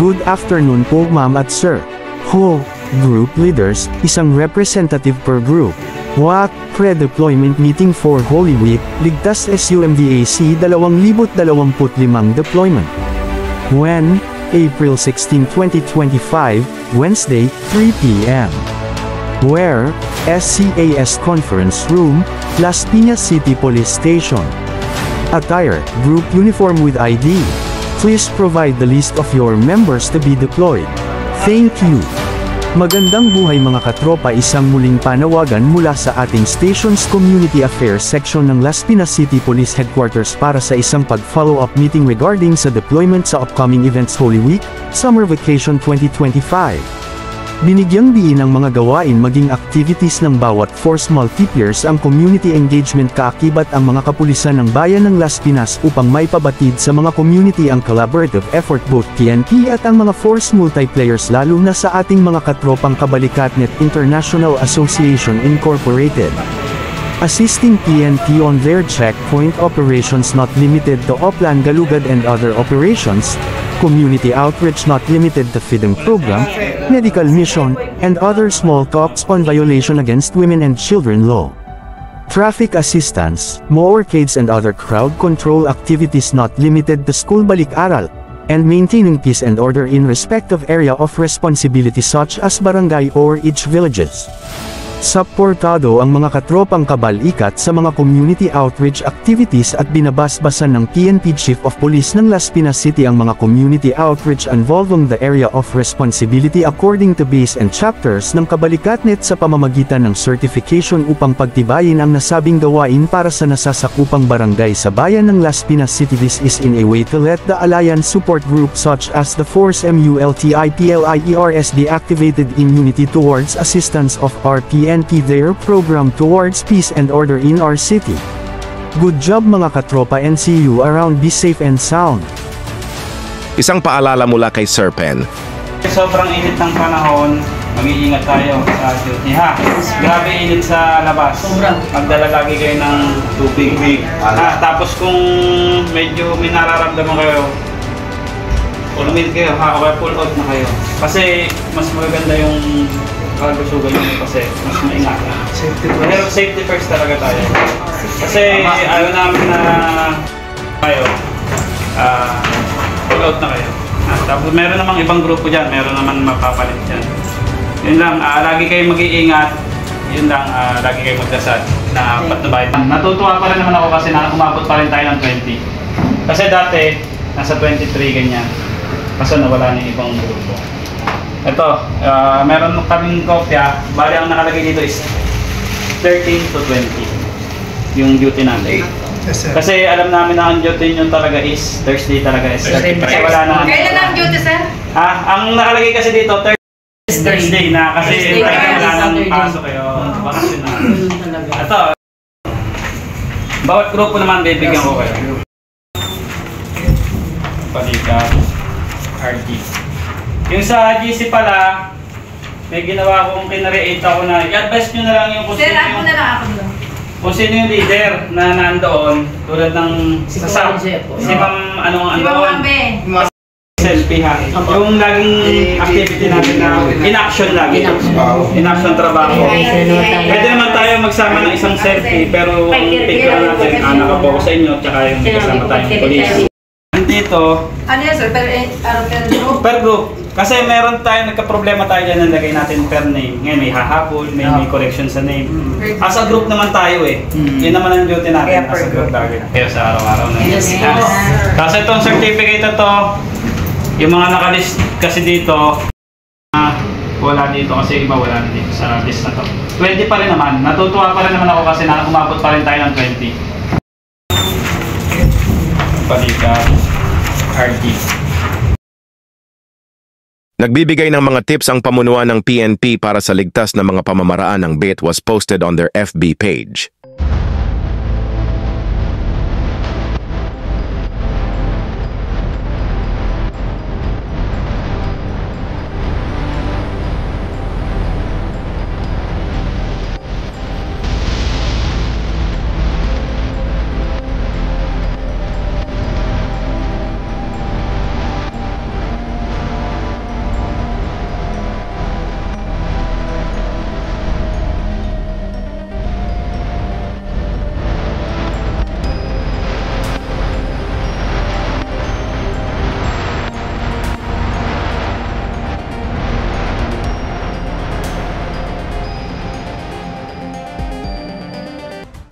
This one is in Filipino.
Good afternoon po ma'am at sir. Ho, group leaders, isang representative per group. What, pre-deployment meeting for Holy Week, Ligtas SUMVAC 2025 deployment. When? April 16, 2025, Wednesday, 3 p.m. Where? SCAS Conference Room, Las Piñas City Police Station. Attire, group uniform with ID. Please provide the list of your members to be deployed. Thank you. Magandang buhay mga katropa, isang muling panawagan mula sa ating station's Community Affairs Section ng Las Piñas City Police Headquarters para sa isang pag-follow-up meeting regarding sa deployment sa upcoming events Holy Week, Summer Vacation 2025. Binigyang diin ang mga gawain maging activities ng bawat force multipliers ang community engagement kaakibat ang mga kapulisan ng bayan ng Las Piñas upang maipabatid sa mga community ang collaborative effort both PNP at ang mga force multiplayers lalo na sa ating mga katropang Kabalikatnet International Association Incorporated. Assisting PNP on their checkpoint operations not limited to Oplan Galugad and other operations, community outreach not limited to feeding program, medical mission, and other small talks on violation against women and children law. Traffic assistance, motorcades and other crowd control activities not limited to school balik-aral, and maintaining peace and order in respective area of responsibility such as barangay or each villages. Suportado ang mga katropang kabalikat sa mga community outreach activities at binabasbasan ng PNP Chief of Police ng Las Piñas City ang mga community outreach involving the area of responsibility according to base and chapters ng Kabalikatnet sa pamamagitan ng certification upang pagtibayin ang nasabing gawain para sa nasasakupang barangay sa bayan ng Las Piñas City. This is in a way to let the alliance support group such as the Force MULTIPLIERS be activated in unity towards assistance of our PNP their program towards peace and order in our city. Good job mga katropa and see you around, be safe and sound. Isang paalala mula kay Sir Pen. Sobrang init ng panahon, mag-iingat tayo sa duty ha. Grabe init sa labas. Magdala lagi kayo ng tubig. Tapos kung medyo may nararamdaman kayo, ulumid kayo ha, o pull out na kayo. Kasi mas maganda yung kagusugan nyo kasi mas maingat. Pero safety first talaga tayo. Kasi ayaw namin na kayo, pull out na kayo. Tapos meron namang ibang grupo dyan, meron naman mapapalit dyan. Yun lang, lagi kayo mag-iingat. Yun lang, lagi kayo magdasal na patnubay. Natutuwa pa rin naman ako kasi umabot pa rin tayo ng 20. Kasi dati, nasa 23 ganyan. Kaso nawala na yung ibang grupo. Ito, meron kaming kopya. Bali ang nakalagay dito is 13 to 20 yung duty natin. Kasi alam namin na ang duty nyo talaga is Thursday talaga is Thursday. Kasi wala na. Kailan ang duty, sir? Ang nakalagay kasi dito Thursday na kasi wala nang pasok kayo. Bakasyon na. Ito, bawat grupo naman bibigyan ko kayo. Palika, RD. Yung sa GC pala, may ginawa kong kinare-8 ako na i-advise nyo na lang yung kung sino yung, kung sino yung leader na nandoon tulad ng si Ma'am anong selfie ha. Yung laging activity natin na in-action lagi. In-action trabaho. Pwede naman tayo magsama ng isang selfie pero take lang natin nakapokus sa inyo tsaka yung kasama tayong police. Dito. Ano yan, sir? Per group? Per group. Kasi meron tayo, nagka-problema tayo dyan, nalagay natin per name. Ngayon may hahapon, may correction sa name. As a group naman tayo eh. Yun naman ang duty natin as a group lagi. Kaya sa araw-araw na yun. Kasi itong certificate na to, yung mga nakalist kasi dito, wala dito kasi iba wala dito sa list na to. 20 pa rin naman. Natutuwa pa rin naman ako kasi umabot pa rin tayo ng 20. Palika, RD. Nagbibigay ng mga tips ang pamunuan ng PNP para sa ligtas na mga pamamaraan ng BIT was posted on their FB page.